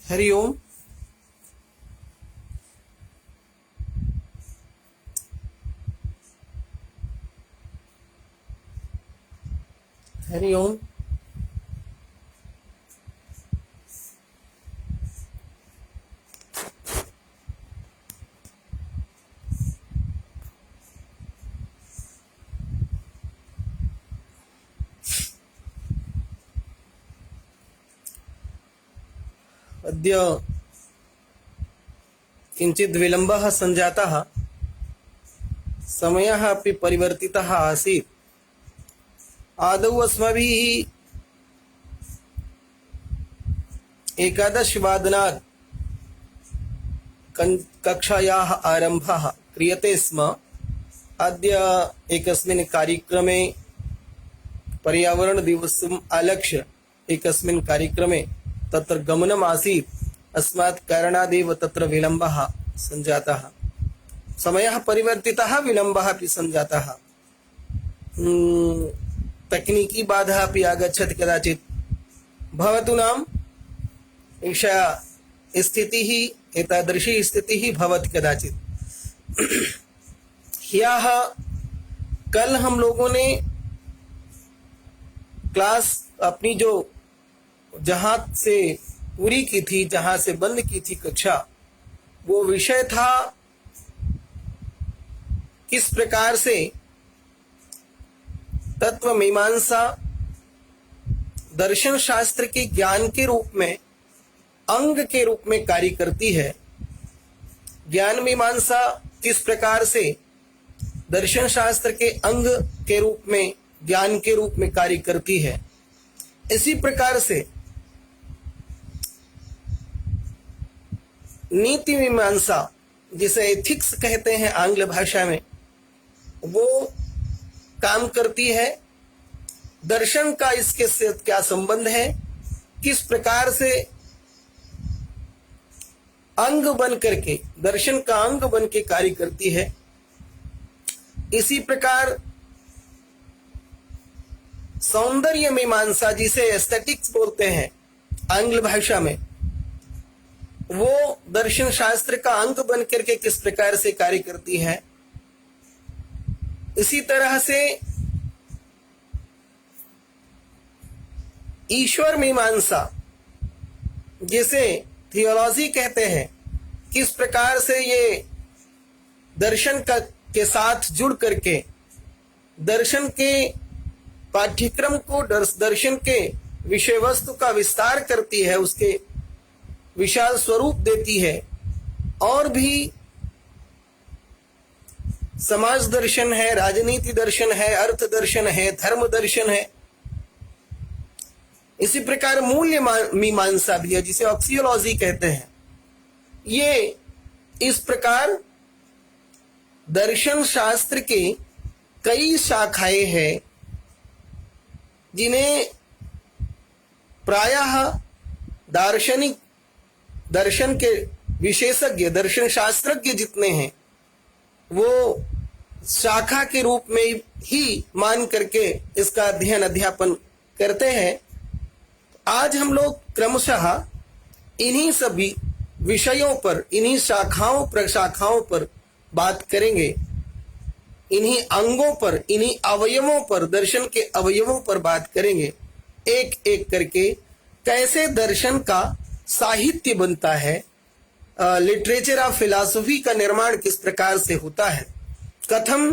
हरि ओम। हरि ओम। अद्य किंचित् विलम्बः सञ्जातः, समयः अपि परिवर्तितः आसीत्। आदौ अस्माभिः 11:15 कक्षायाः आरम्भः क्रियते स्म। अद्य एकस्मिन् कार्यक्रमे पर्यावरणदिवसम् आलक्ष्य एकस्मिन् कार्यक्रमे तत्र गमनम् आसीत्। अस्मात् कारणादेव तत्र विलम्बः सञ्जातः। समयः परिवर्तितः, विलम्बः अपि सञ्जातः। तकनीकी बाधा अपि आगच्छति कदाचित्। भवतु नाम एषा स्थितिः, एतादृशी स्थितिः भवति कदाचित्। ह्यः कल हम लोगों ने क्लास अपनी जो जहाँ से पूरी की थी, जहाँ से बंद की थी कक्षा, वो विषय था किस प्रकार से तत्व मीमांसा दर्शन शास्त्र के ज्ञान के रूप में, अंग के रूप में कार्य करती है। ज्ञान मीमांसा किस प्रकार से दर्शन शास्त्र के अंग के रूप में, ज्ञान के रूप में कार्य करती है। इसी प्रकार से नीति मीमांसा, जिसे एथिक्स कहते हैं आंग्ल भाषा में, वो काम करती है। दर्शन का इसके से क्या संबंध है, किस प्रकार से अंग बन करके, दर्शन का अंग बन के कार्य करती है। इसी प्रकार सौंदर्य मीमांसा, जिसे एस्थेटिक्स बोलते हैं आंग्ल भाषा में, वो दर्शन शास्त्र का अंग बन करके किस प्रकार से कार्य करती है। इसी तरह से ईश्वर मीमांसा, जिसे थियोलॉजी कहते हैं, किस प्रकार से ये दर्शन का के साथ जुड़ करके दर्शन के पाठ्यक्रम को, दर्शन के विषय वस्तु का विस्तार करती है, उसके विशाल स्वरूप देती है। और भी समाज दर्शन है, राजनीति दर्शन है, अर्थ दर्शन है, धर्म दर्शन है। इसी प्रकार मूल्य मीमांसा भी है, जिसे ऑक्सियोलॉजी कहते हैं। ये इस प्रकार दर्शन शास्त्र के कई शाखाएं हैं, जिन्हें प्रायः दार्शनिक, दर्शन के विशेषज्ञ, दर्शन शास्त्रज्ञ जितने हैं, वो शाखा के रूप में ही मान करके इसका अध्ययन अध्यापन करते हैं। आज हम लोग क्रमशः इन्हीं सभी विषयों पर, इन्हीं शाखाओं प्रशाखाओं पर बात करेंगे। इन्हीं अंगों पर, इन्हीं अवयवों पर, दर्शन के अवयवों पर बात करेंगे। एक एक करके कैसे दर्शन का साहित्य बनता है, लिटरेचर ऑफ फिलॉसफी का निर्माण किस प्रकार से होता है, कथम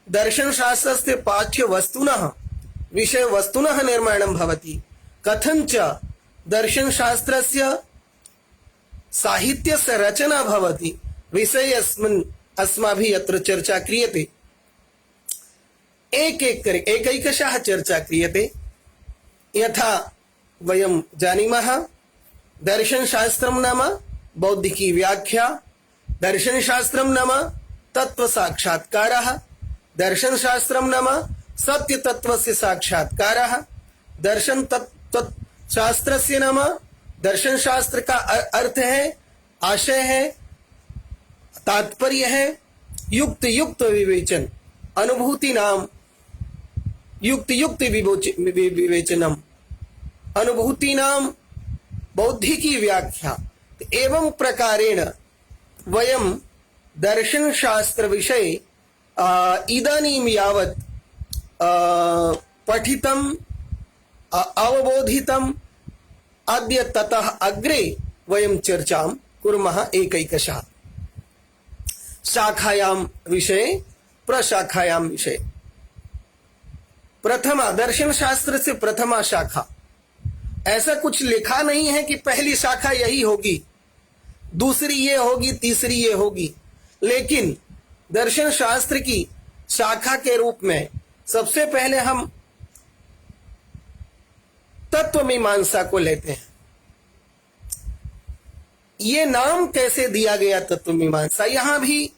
दर्शन शास्त्रस्य पाठ्य वस्तुनः विषय वस्तुनः निर्माणं भवति, कथं च दर्शन शास्त्रस्य साहित्यस्य रचना भवति, विषयेऽस्मिन् अस्माभिः अत्र चर्चा क्रियते। एक एक करके एकैकशः चर्चा क्रियते। यथा वयं जानीमः, दर्शन शास्त्रं नाम बौद्धिकी व्याख्या, दर्शन शास्त्रं नाम तत्व साक्षात्कारः, दर्शन शास्त्रं नाम सत्य तत्वस्य साक्षात्कारः, दर्शन तत्व शास्त्रस्य नाम, दर्शन शास्त्र का अर्थ है, आशय है, तात्पर्य है, युक्त युक्त विवेचन, अनुभूति नाम युक्ति युक्ति विवेचनम, अनुभूति नाम बौद्धिकी व्याख्या एवं प्रकारेण वयम दर्शन शास्त्र विषय इदानीं यावत् पठितम अवबोधितम अद्य ततः अग्रे वयं चर्चां कुर्मः एकैकशः शाखायां विषये प्रशाखायां विषये। प्रथमा दर्शन शास्त्र से प्रथमा शाखा, ऐसा कुछ लिखा नहीं है कि पहली शाखा यही होगी, दूसरी ये होगी, तीसरी ये होगी, लेकिन दर्शन शास्त्र की शाखा के रूप में सबसे पहले हम तत्व मीमांसा को लेते हैं। ये नाम कैसे दिया गया तत्व मीमांसा, यहां भी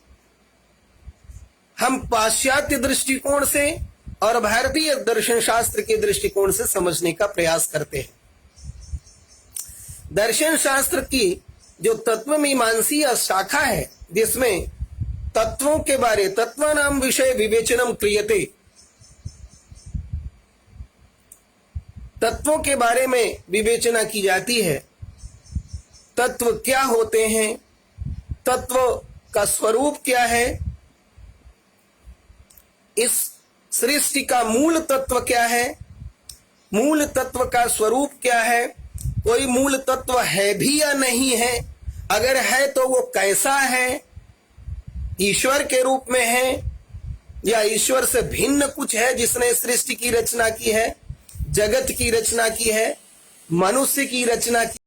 हम पाश्चात्य दृष्टिकोण से और भारतीय दर्शन शास्त्र के दृष्टिकोण से समझने का प्रयास करते हैं। दर्शन शास्त्र की जो तत्व मीमांसीय शाखा है, जिसमें तत्वों के बारे तत्वानाम विषय विवेचनम क्रियते, तत्वों के बारे में विवेचना की जाती है। तत्व क्या होते हैं, तत्व का स्वरूप क्या है, इस सृष्टि का मूल तत्व क्या है, मूल तत्व का स्वरूप क्या है, कोई मूल तत्व है भी या नहीं है, अगर है तो वो कैसा है, ईश्वर के रूप में है या ईश्वर से भिन्न कुछ है जिसने सृष्टि की रचना की है, जगत की रचना की है, मनुष्य की रचना की।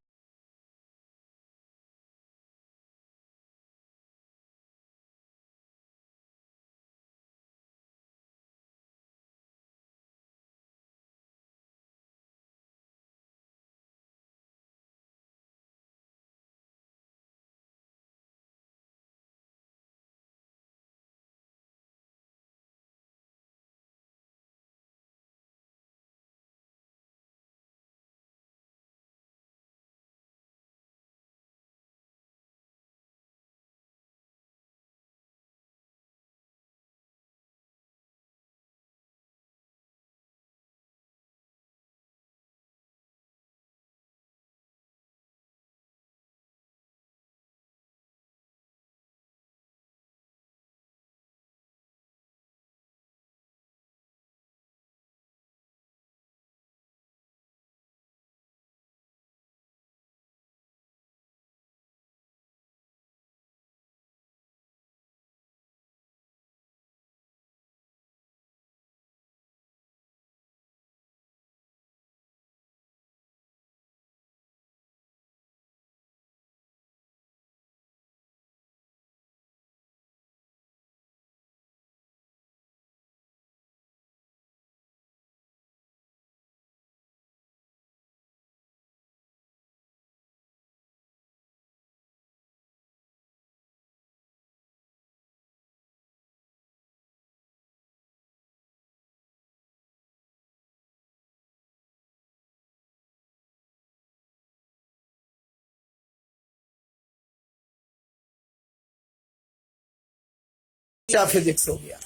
फिजिक्स हो गया।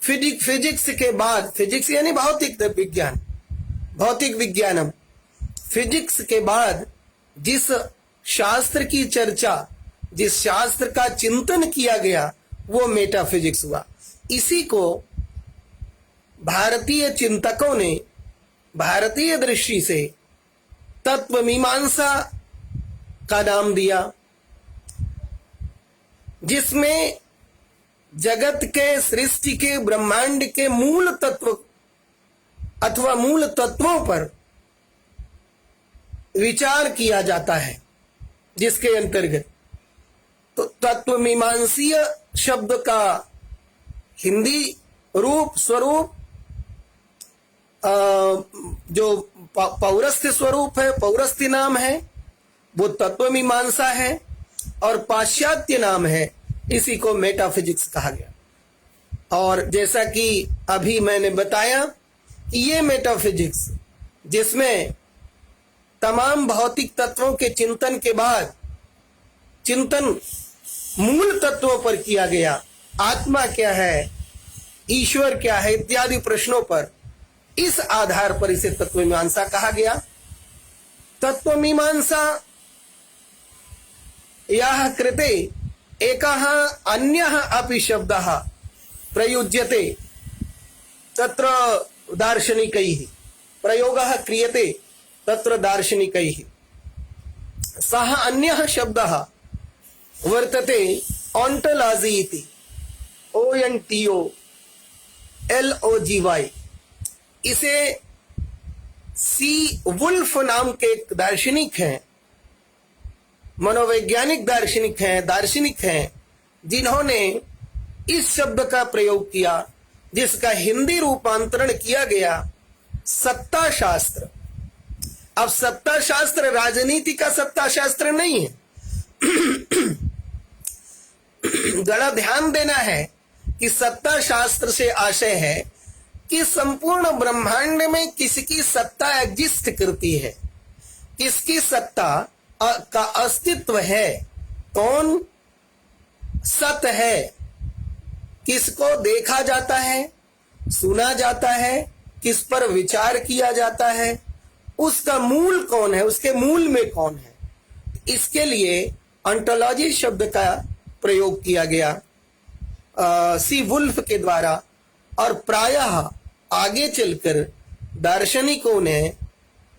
फिजिक्स के बाद, फिजिक्स यानी भौतिक विज्ञान, भौतिक विज्ञानम, फिजिक्स के बाद जिस शास्त्र की चर्चा, जिस शास्त्र का चिंतन किया गया, वो मेटाफिजिक्स हुआ। इसी को भारतीय चिंतकों ने भारतीय दृष्टि से तत्व मीमांसा का नाम दिया, जिसमें जगत के, सृष्टि के, ब्रह्मांड के मूल तत्व अथवा मूल तत्वों पर विचार किया जाता है, जिसके अंतर्गत तो तत्व मीमांसीय शब्द का हिंदी रूप स्वरूप जो पौरस्त्य स्वरूप है, पौरस्त्य नाम है, वो तत्व मीमांसा है, और पाश्चात्य नाम है, इसी को मेटाफिजिक्स कहा गया। और जैसा कि अभी मैंने बताया, ये मेटाफिजिक्स जिसमें तमाम भौतिक तत्वों के चिंतन के बाद चिंतन मूल तत्वों पर किया गया, आत्मा क्या है, ईश्वर क्या है इत्यादि प्रश्नों पर, इस आधार पर इसे तत्वमीमांसा कहा गया। तत्वमीमांसा यह कृते एकः अन्यः अपि शब्दः प्रयुज्यते तत्र दार्शनिकैः, प्रयोगः क्रियते तत्र दार्शनिकैः। सः अन्यः शब्दः वर्तते ओंटोलॉजी इति, ONTOLOGY। इसे सी वुल्फ नाम के एक दार्शनिक हैं, मनोवैज्ञानिक दार्शनिक हैं, जिन्होंने इस शब्द का प्रयोग किया, जिसका हिंदी रूपांतरण किया गया सत्ता शास्त्र। अब सत्ता शास्त्र राजनीति का सत्ता शास्त्र नहीं है। जरा ध्यान देना है कि सत्ता शास्त्र से आशय है कि संपूर्ण ब्रह्मांड में किसकी सत्ता एग्जिस्ट करती है, किसकी सत्ता का अस्तित्व है, कौन सत है, किसको देखा जाता है, सुना जाता है, किस पर विचार किया जाता है, उसका मूल कौन है, उसके मूल में कौन है। इसके लिए ऑन्टोलॉजी शब्द का प्रयोग किया गया सी वुल्फ के द्वारा, और प्रायः आगे चलकर दार्शनिकों ने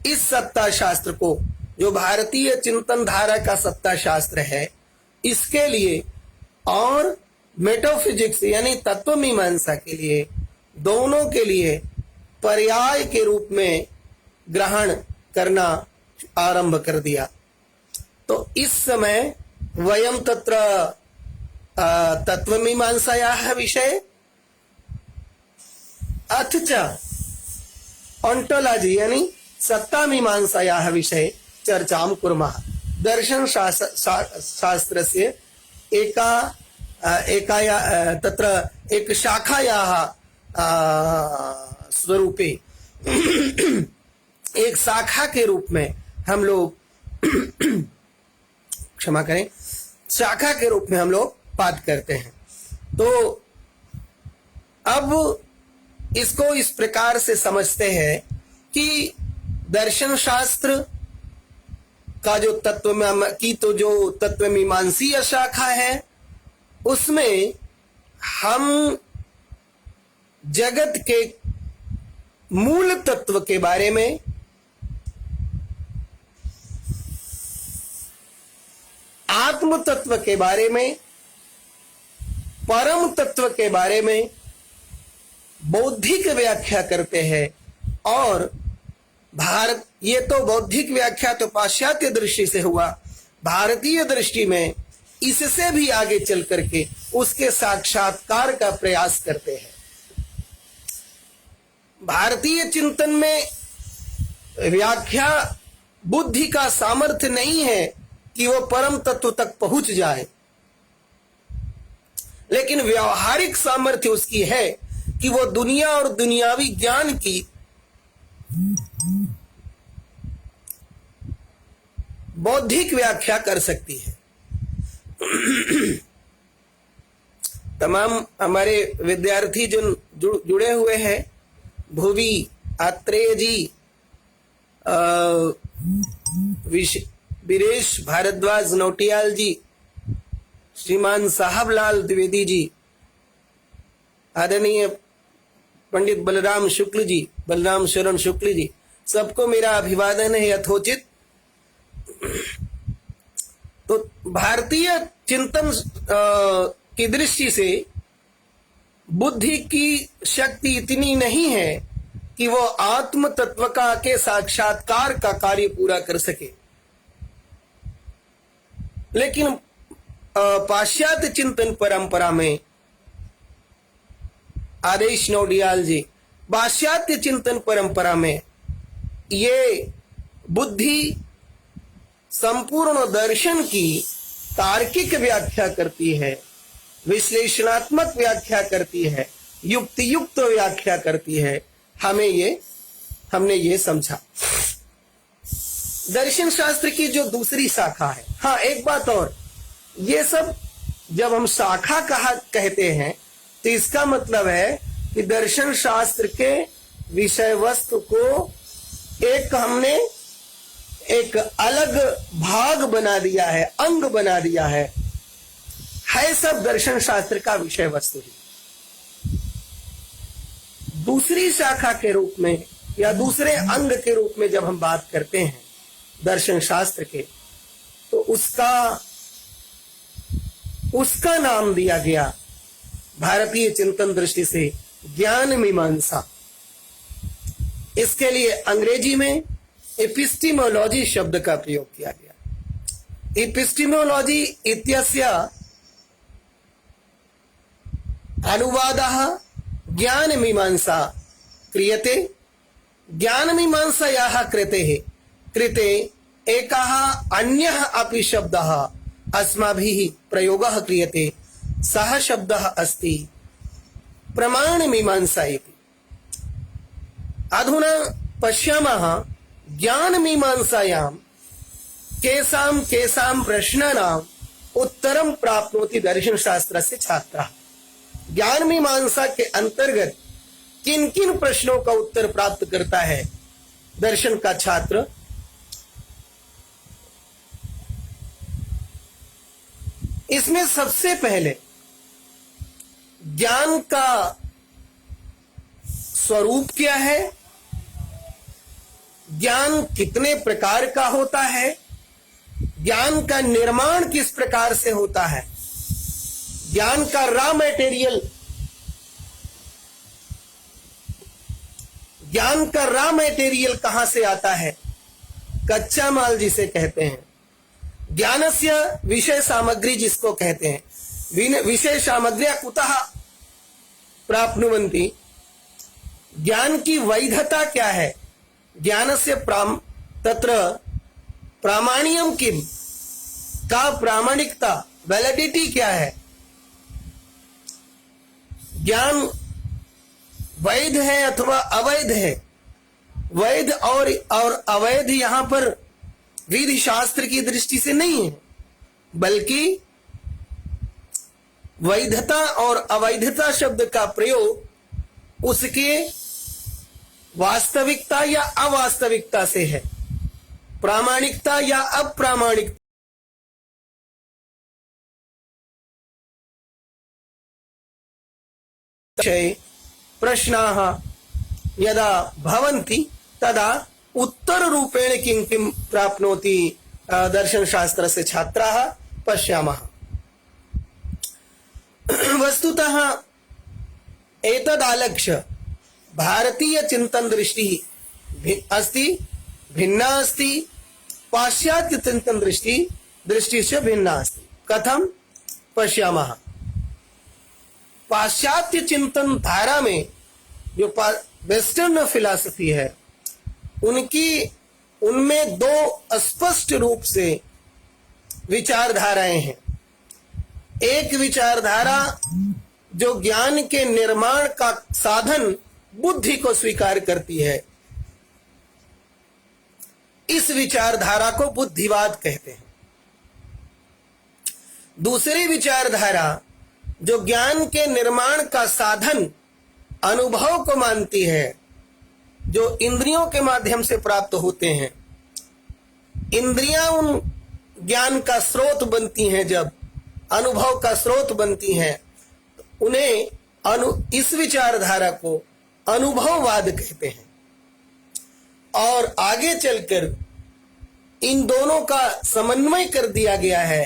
इस सत्ता शास्त्र को, जो भारतीय चिंतन धारा का सत्ता शास्त्र है, इसके लिए और मेटाफिजिक्स यानी तत्वमीमांसा के लिए, दोनों के लिए पर्याय के रूप में ग्रहण करना आरंभ कर दिया। तो इस समय वयम तत्र तत्वमीमांसायाः विषये अथ च ओंटोलॉजी यानी सत्तामीमांसायाः विषये चर्चां कुर्मः। दर्शन शास्त्रस्य एकाया तत्र एक शाखायाः स्वरूपे, एक शाखा के रूप में हम लोग क्षमा करें, शाखा के रूप में हम लोग बात करते हैं। तो अब इसको इस प्रकार से समझते हैं कि दर्शन शास्त्र का जो तत्वमीमांसीय शाखा है, उसमें हम जगत के मूल तत्व के बारे में, आत्म तत्व के बारे में, परम तत्व के बारे में बौद्धिक व्याख्या करते हैं। और भारत, ये तो बौद्धिक व्याख्या तो पाश्चात्य दृष्टि से हुआ, भारतीय दृष्टि में इससे भी आगे चल करके उसके साक्षात्कार का प्रयास करते हैं। भारतीय चिंतन में व्याख्या बुद्धि का सामर्थ्य नहीं है कि वो परम तत्व तक पहुंच जाए, लेकिन व्यावहारिक सामर्थ्य उसकी है कि वो दुनिया और दुनियावी ज्ञान की बौद्धिक व्याख्या कर सकती है। तमाम हमारे विद्यार्थी जो जुड़े हुए हैं, भुवी आत्रेय जी, वीरेश भारद्वाज नौटियाल जी, श्रीमान साहबलाल द्विवेदी जी, आदरणीय पंडित बलराम शुक्ल जी, बलराम शरण शुक्ल जी, सबको मेरा अभिवादन है यथोचित। तो भारतीय चिंतन की दृष्टि से बुद्धि की शक्ति इतनी नहीं है कि वो आत्म तत्व का के साक्षात्कार का कार्य पूरा कर सके, लेकिन पाश्चात्य चिंतन परंपरा में आदेश नौडियाल जी, पाश्चात्य चिंतन परंपरा में ये बुद्धि संपूर्ण दर्शन की तार्किक व्याख्या करती है, विश्लेषणात्मक व्याख्या करती है, युक्तियुक्त व्याख्या करती है। हमने ये समझा। दर्शन शास्त्र की जो दूसरी शाखा है, हाँ एक बात और, ये सब जब हम शाखा कहते हैं तो इसका मतलब है कि दर्शन शास्त्र के विषय वस्तु को हमने एक अलग भाग बना दिया है, अंग बना दिया है सब दर्शन शास्त्र का विषय वस्तु ही। दूसरी शाखा के रूप में या दूसरे अंग के रूप में जब हम बात करते हैं दर्शन शास्त्र के, तो उसका नाम दिया गया भारतीय चिंतन दृष्टि से ज्ञान मीमांसा। इसके लिए अंग्रेजी में एपिस्टिमोलॉजी शब्द का प्रयोग किया गया। एपिस्टिमोलॉजी इत्यस्य अनुवादः ज्ञान मीमांसा क्रियते। ज्ञान मीमांसायाः कृते एकः अन्यः अपि शब्दः अस्माभिः प्रयोगः क्रियते। सः शब्दः अस्ति प्रमाण मीमांसा इति। अधुना पश्यामः ज्ञान मीमांसायां केषां प्रश्नानाम् उत्तरं प्राप्नोति दर्शन शास्त्रस्य छात्रः। ज्ञान मीमांसा के अंतर्गत किन किन प्रश्नों का उत्तर प्राप्त करता है दर्शन का छात्र? इसमें सबसे पहले ज्ञान का स्वरूप क्या है, ज्ञान कितने प्रकार का होता है, ज्ञान का निर्माण किस प्रकार से होता है, ज्ञान का रॉ मटेरियल कहां से आता है, कच्चा माल जिसे कहते हैं, ज्ञानस्य विषय सामग्री जिसको कहते हैं, विषय सामग्र्या कुतः प्राप्नुवन्ति, ज्ञान की वैधता क्या है, ज्ञानस्य तत्र प्रामाण्यम किम, का प्रामाणिकता वैलिडिटी क्या है, ज्ञान वैध है अथवा अवैध है। वैध और अवैध यहां पर विधि शास्त्र की दृष्टि से नहीं है, बल्कि वैधता और अवैधता शब्द का प्रयोग उसके वास्तविकता या अवास्तविकता से है, प्रामाणिकता या अप्रामाणिकता। प्रश्नाः यदा भवन्ति तदा उत्तर रूपेण किं किं प्राप्नोति दर्शन शास्त्रस्य छात्राः पश्यामः। वस्तुतः एतदालक्ष्य भारतीय चिंतन दृष्टि अस्ति, भिन्ना अस्ति, पाश्चात्य चिंतन दृष्टि से भिन्ना अस्ति। कथम पश्यामः। पाश्चात्य चिंतन धारा में जो वेस्टर्न फिलॉसफी है, उनमें दो स्पष्ट रूप से विचारधाराएं हैं। एक विचारधारा जो ज्ञान के निर्माण का साधन बुद्धि को स्वीकार करती है, इस विचारधारा को बुद्धिवाद कहते हैं। दूसरी विचारधारा जो ज्ञान के निर्माण का साधन अनुभव को मानती है, जो इंद्रियों के माध्यम से प्राप्त होते हैं, इंद्रियां उन ज्ञान का स्रोत बनती हैं, जब अनुभव का स्रोत बनती हैं, उन्हें इस विचारधारा को अनुभववाद कहते हैं। और आगे चलकर इन दोनों का समन्वय कर दिया गया है।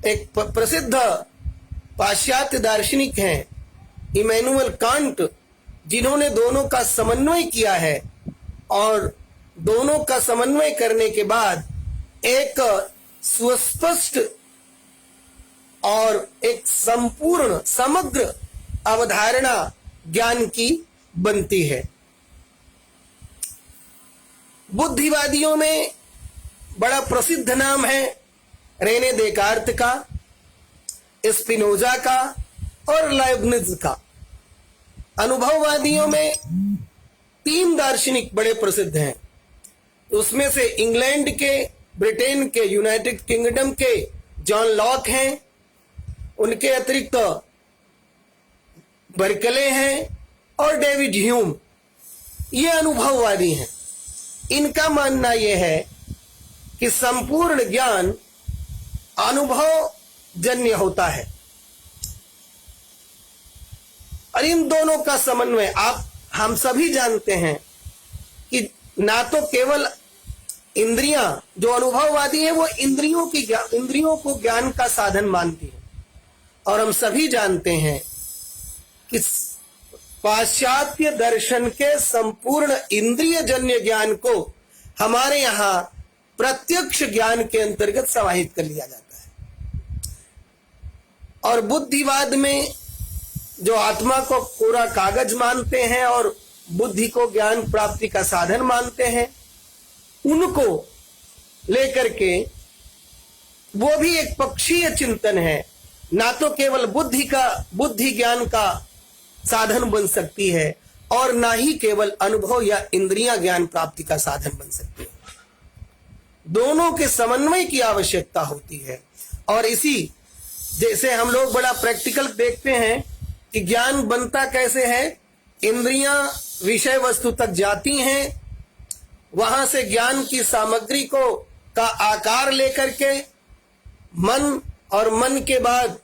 एक प्रसिद्ध पाश्चात्य दार्शनिक हैं इमैनुअल कांट, जिन्होंने दोनों का समन्वय किया है, और दोनों का समन्वय करने के बाद एक सुस्पष्ट और एक संपूर्ण समग्र अवधारणा ज्ञान की बनती है। बुद्धिवादियों में बड़ा प्रसिद्ध नाम है रेने देकार्त का, स्पिनोजा का और लाइब्निज का। अनुभववादियों में तीन दार्शनिक बड़े प्रसिद्ध हैं। उसमें से इंग्लैंड के, ब्रिटेन के, यूनाइटेड किंगडम के जॉन लॉक हैं। उनके अतिरिक्त बर्कले हैं और डेविड ह्यूम, ये अनुभववादी हैं। इनका मानना यह है कि संपूर्ण ज्ञान अनुभव जन्य होता है और इन दोनों का समन्वय, हम सभी जानते हैं कि ना तो केवल इंद्रियां, जो अनुभववादी है वो इंद्रियों को ज्ञान का साधन मानती है, और हम सभी जानते हैं कि पाश्चात्य दर्शन के संपूर्ण इंद्रिय जन्य ज्ञान को हमारे यहां प्रत्यक्ष ज्ञान के अंतर्गत समाहित कर लिया जाता है। और बुद्धिवाद में जो आत्मा को पूरा कागज मानते हैं और बुद्धि को ज्ञान प्राप्ति का साधन मानते हैं, उनको लेकर के वो भी एक पक्षीय चिंतन है। ना तो केवल बुद्धि ज्ञान का साधन बन सकती है और ना ही केवल अनुभव या इंद्रियां ज्ञान प्राप्ति का साधन बन सकती है। दोनों के समन्वय की आवश्यकता होती है। और इसी जैसे हम लोग बड़ा प्रैक्टिकल देखते हैं कि ज्ञान बनता कैसे है, इंद्रियां विषय वस्तु तक जाती हैं, वहां से ज्ञान की सामग्री का आकार लेकर के मन, और मन के बाद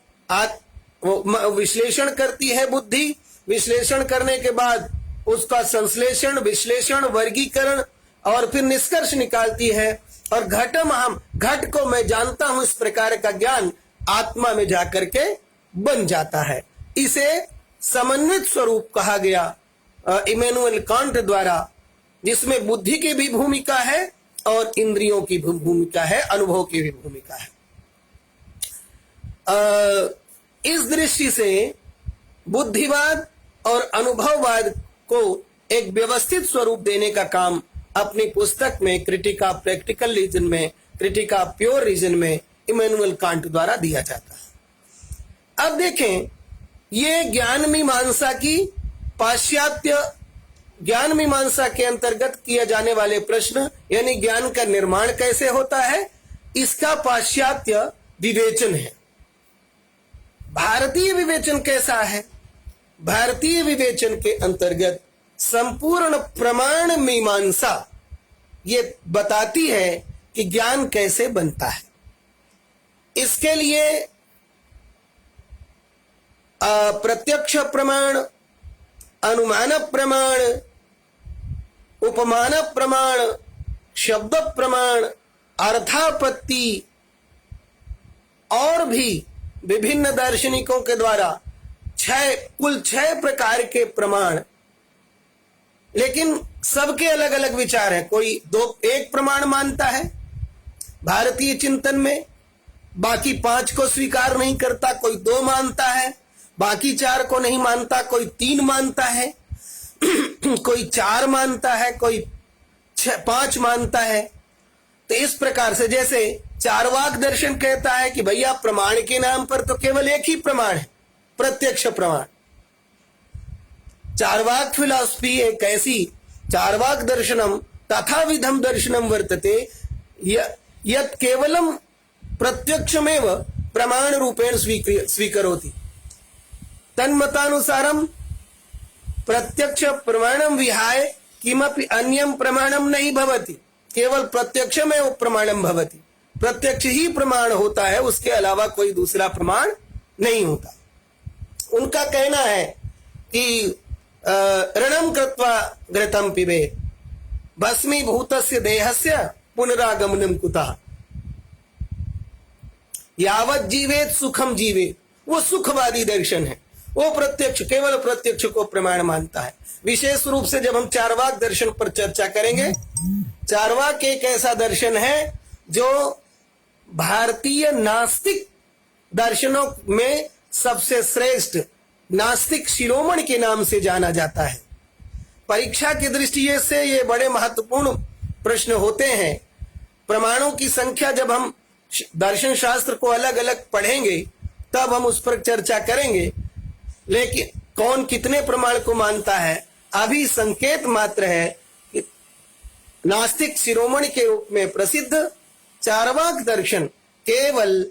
विश्लेषण करती है बुद्धि, विश्लेषण करने के बाद उसका संश्लेषण, विश्लेषण, वर्गीकरण और फिर निष्कर्ष निकालती है। और घट को मैं जानता हूं, इस प्रकार का ज्ञान आत्मा में जाकर के बन जाता है। इसे समन्वित स्वरूप कहा गया इमैनुअल कांट द्वारा, जिसमें बुद्धि की भी भूमिका है और इंद्रियों की भी भूमिका है, अनुभव की भी भूमिका है। इस दृष्टि से बुद्धिवाद और अनुभववाद को एक व्यवस्थित स्वरूप देने का काम अपनी पुस्तक में क्रिटिक ऑफ प्रैक्टिकल रीजन में, क्रिटिक ऑफ प्योर रीजन में इमैनुअल कांट द्वारा दिया जाता है। अब देखें, ये ज्ञान मीमांसा की, पाश्चात्य ज्ञान मीमांसा के अंतर्गत किए जाने वाले प्रश्न, यानी ज्ञान का निर्माण कैसे होता है, इसका पाश्चात्य विवेचन है। भारतीय विवेचन कैसा है? भारतीय विवेचन के अंतर्गत संपूर्ण प्रमाण मीमांसा ये बताती है कि ज्ञान कैसे बनता है। इसके लिए प्रत्यक्ष प्रमाण, अनुमान प्रमाण, उपमान प्रमाण, शब्द प्रमाण, अर्थापत्ति और भी विभिन्न दार्शनिकों के द्वारा कुल 6 प्रकार के प्रमाण, लेकिन सबके अलग अलग विचार है। कोई एक प्रमाण मानता है भारतीय चिंतन में, बाकी 5 को स्वीकार नहीं करता, कोई 2 मानता है, बाकी 4 को नहीं मानता, कोई 3 मानता है, कोई 4 मानता है, कोई 5 मानता है। तो इस प्रकार से, जैसे चार्वाक दर्शन कहता है कि भैया प्रमाण के नाम पर तो केवल एक ही प्रमाण है, प्रत्यक्ष प्रमाण। चार्वाक फिलॉसफी एक ऐसी, चार्वाक दर्शनम तथा विधम दर्शनम वर्तते यत् केवलम प्रत्यक्षमेव प्रमाण रूपेण स्वीकरोति, तन्मतानुसारम प्रत्यक्ष प्रमाणम विहाय किमपि अन्यम प्रमाणम नहीं भवति, केवल प्रत्यक्षमेव प्रमाणम भवति। प्रत्यक्ष ही प्रमाण होता है, उसके अलावा कोई दूसरा प्रमाण नहीं होता। उनका कहना है कि ऋणम कृत्वा घृतम पिबेत् भस्मीभूतस्य देहस्य पुनरागमनम कुतः, यावत् जीवेत सुखम जीवेत, वो सुखवादी दर्शन है। वो प्रत्यक्ष, केवल प्रत्यक्ष को प्रमाण मानता है। विशेष रूप से जब हम चार्वाक दर्शन पर चर्चा करेंगे, चार्वाक एक ऐसा दर्शन है जो भारतीय नास्तिक दर्शनों में सबसे श्रेष्ठ नास्तिक शिरोमणि के नाम से जाना जाता है। परीक्षा की दृष्टि से ये बड़े महत्वपूर्ण प्रश्न होते हैं। प्रमाणों की संख्या जब हम दर्शन शास्त्र को अलग अलग पढ़ेंगे तब हम उस पर चर्चा करेंगे, लेकिन कौन कितने प्रमाण को मानता है अभी संकेत मात्र है कि नास्तिक शिरोमणि के रूप में प्रसिद्ध चार्वाक दर्शन केवल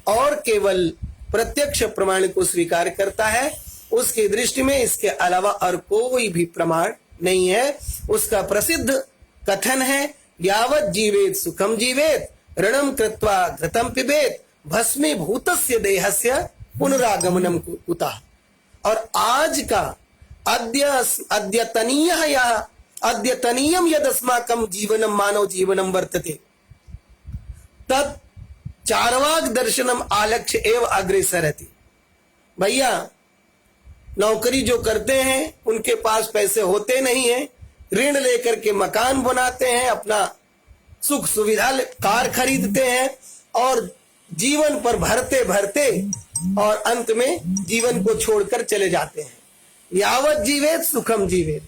और केवल प्रत्यक्ष प्रमाण को स्वीकार करता है। उसकी दृष्टि में इसके अलावा और कोई भी प्रमाण नहीं है। उसका प्रसिद्ध कथन है, यावत् जीवेत सुखम जीवेत, ऋणम कृत्वा घृतम पिबेत, भस्मीभूतस्य देहस्य पुनरागमनम कुतः। और आज का अद्यतनीयम यदस्माकं जीवनम मानव जीवनम वर्तते तत् चार्वाक दर्शनम आलक्ष्य एव अग्रेसरति। भैया, नौकरी जो करते हैं उनके पास पैसे होते नहीं हैं, ऋण लेकर के मकान बनाते हैं, अपना सुख सुविधा कार खरीदते हैं और जीवन पर भरते भरते और अंत में जीवन को छोड़कर चले जाते हैं। यावत जीवेत सुखम जीवेत,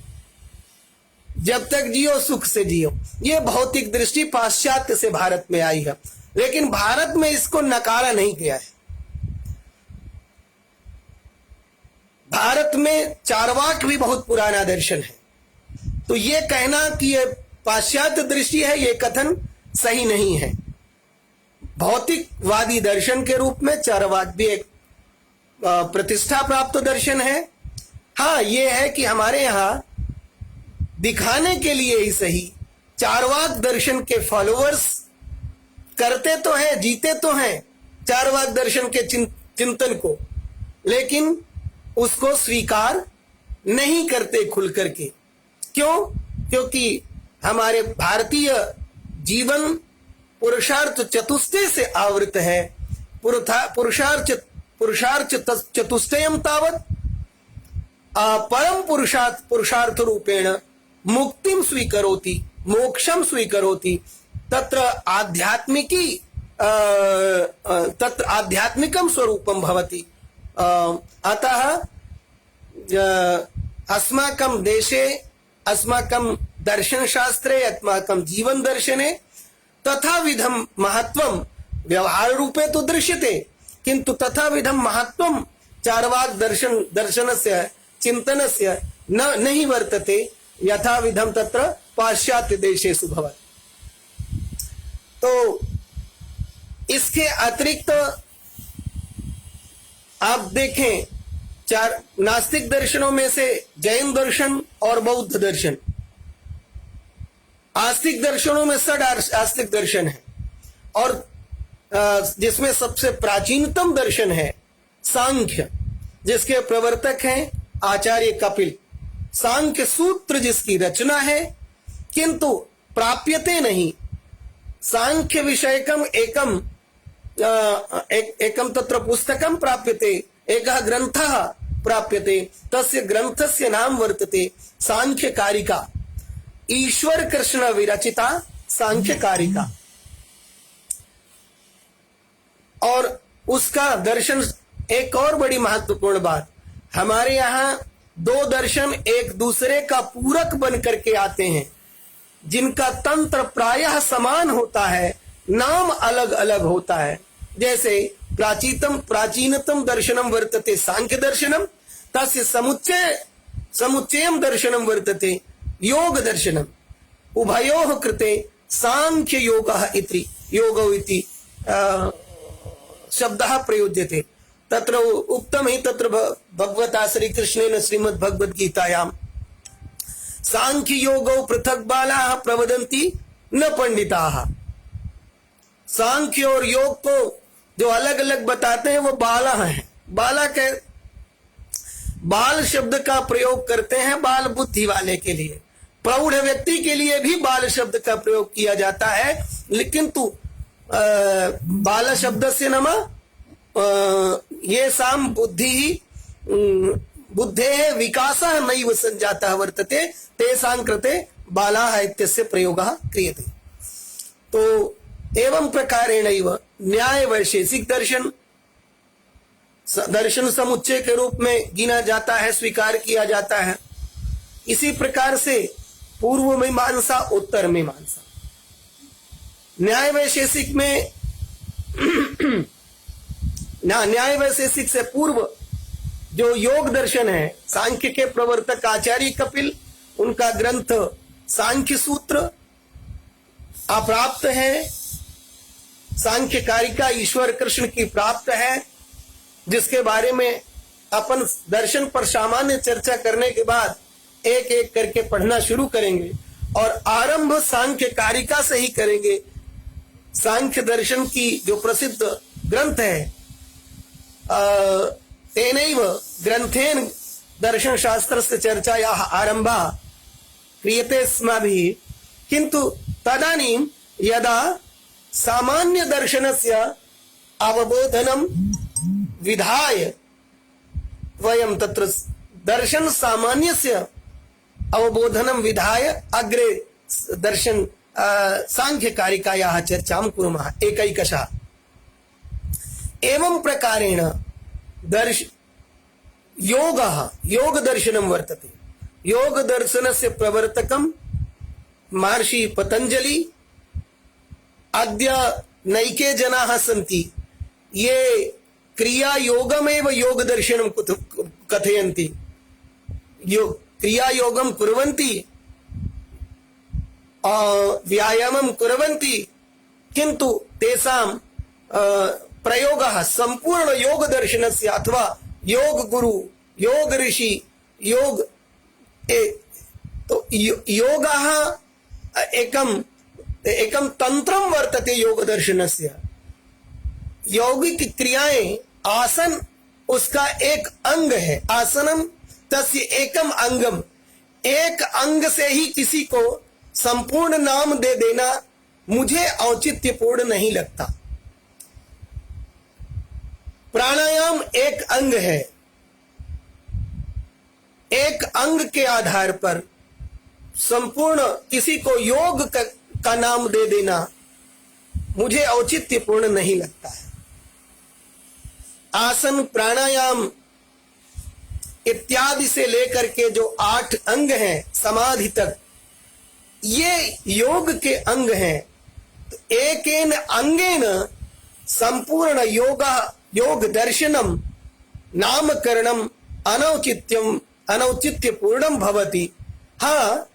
जब तक जियो सुख से जियो। ये भौतिक दृष्टि पाश्चात्य से भारत में आई है, लेकिन भारत में इसको नकारा नहीं गया है। भारत में चार्वाक भी बहुत पुराना दर्शन है, तो ये कहना कि ये पाश्चात्य दृष्टि है, ये कथन सही नहीं है। भौतिकवादी दर्शन के रूप में चार्वाक भी एक प्रतिष्ठा प्राप्त दर्शन है। हाँ, ये है कि हमारे यहाँ दिखाने के लिए ही सही चार्वाक दर्शन के फॉलोअर्स करते तो हैं, जीते तो हैं चार्वाक दर्शन के चिंतन को, लेकिन उसको स्वीकार नहीं करते खुल करके। क्यों? क्योंकि हमारे भारतीय जीवन पुरुषार्थ चतुष्टय से आवृत है। पुरुषार्थ चतुष्टयम तावत परम पुरुषार्थ रूपेण मुक्तिम स्वीकरोति, मोक्षम स्वीकरोति, तत्र आध्यात्मिकम स्वरूपम भवति। अतः अस्माकं देशे, अस्माकं दर्शन शास्त्रे, अस्माकं जीवन दर्शने तथा विधम महत्वम व्यवहार रूपे तो दृश्यते, किंतु तथा विधम महत्वम चार्वाक दर्शनस्य चिंतनस्य नहीं वर्तते यथा विधम तत्र पाश्चात्य देशेषु भवति। तो इसके अतिरिक्त आप देखें, चार नास्तिक दर्शनों में से जैन दर्शन और बौद्ध दर्शन, आस्तिक दर्शनों में षड आस्तिक दर्शन है, और जिसमें सबसे प्राचीनतम दर्शन है सांख्य, जिसके प्रवर्तक हैं आचार्य कपिल। सांख्य सूत्र जिसकी रचना है, किंतु प्राप्यते नहीं। सांख्य विषयकम एकम तत्र पुस्तकम प्राप्यते, एकः ग्रंथः प्राप्यते, तस्य ग्रंथस्य नाम वर्तते सांख्य कारिका, ईश्वर कृष्ण विरचिता सांख्य कारिका। और उसका दर्शन, एक और बड़ी महत्वपूर्ण बात, हमारे यहाँ दो दर्शन एक दूसरे का पूरक बन करके आते हैं, जिनका तंत्र प्रायः समान होता है, नाम अलग अलग होता है। जैसे प्राचीनतम दर्शनम वर्तते सांख्य दर्शनम, तस्य समुच्चयम दर्शनम वर्तते योग दर्शनम, उभयोः कृते सांख्य योगः इति योगो इति शब्दः प्रयुज्यते। तत्र उक्तम ही तत्र भगवता श्री कृष्णेन श्रीमद् भगवद गीतायाम सांख्य योगो पृथक बालाः प्रवदन्ति न पंडिताः। सांख्य और योग को जो अलग अलग बताते हैं वो बाला हैं। बाला के बाल शब्द का प्रयोग करते हैं बाल बुद्धि वाले के लिए, प्रौढ़ व्यक्ति के लिए भी बाल शब्द का प्रयोग किया जाता है, लेकिन तू बाल शब्द से नमा ये साम बुद्धि बुद्धेः विकासः नैव संजातः वर्तते तेषां कृते बालाः इत्यस्य प्रयोगः क्रियते। तो एवं प्रकारेणैव न्याय वैशेषिक दर्शन समुच्चय के रूप में गिना जाता है, स्वीकार किया जाता है। इसी प्रकार से पूर्व मीमांसा, उत्तर मीमांसा। न्याय वैशेषिक में न्याय वैशेषिक से पूर्व जो योग दर्शन है, सांख्य के प्रवर्तक आचार्य कपिल, उनका ग्रंथ सांख्य सूत्र अप्राप्त है। सांख्य कारिका ईश्वर कृष्ण की प्राप्त है, जिसके बारे में अपन दर्शन पर सामान्य चर्चा करने के बाद एक एक करके पढ़ना शुरू करेंगे और आरंभ सांख्य कारिका से ही करेंगे। सांख्य दर्शन की जो प्रसिद्ध ग्रंथ है, तेनैव ग्रंथेन दर्शन शास्त्र से चर्चायाः आरंभा क्रियते अस्माभिः, किंतु तदानीं यदा सामान्य दर्शनस्य अवबोधनं विधाय वयं तत्र दर्शन सामान्यस्य अवबोधनं विधाय अग्रे दर्शन सांख्य कारिकायाः चर्चां कुर्मः एकैकशः। एवं प्रकारेण योग दर्शनं वर्तते। योग दर्शनस्य प्रवर्तकं महर्षि पतंजलि। अद्य नैके जनाः सन्ति ये क्रिया योगमेव योग दर्शनं कथयन्ति, क्रिया योगं कुर्वन्ति, व्यायामं कुर्वन्ति, किन्तु तेषां प्रयोगः संपूर्ण योग दर्शनस्य अथवा योग गुरु, योग ऋषि, योग तो योगः एकं तंत्रं वर्तते योग दर्शनस्य। यौगिक क्रियाएं, आसन उसका एक अंग है। आसनम तस्य एकम अंगम। एक अंग से ही किसी को संपूर्ण नाम दे देना मुझे औचित्यपूर्ण नहीं लगता। प्राणायाम एक अंग है। एक अंग के आधार पर संपूर्ण किसी को योग का नाम दे देना मुझे औचित्यपूर्ण नहीं लगता है। आसन, प्राणायाम इत्यादि से लेकर के जो 8 अंग हैं समाधि तक, ये योग के अंग हैं। तो एकेन अंगेन संपूर्ण योग दर्शनम नामकरणम अनौचित्यपूर्णं भवति। हाँ,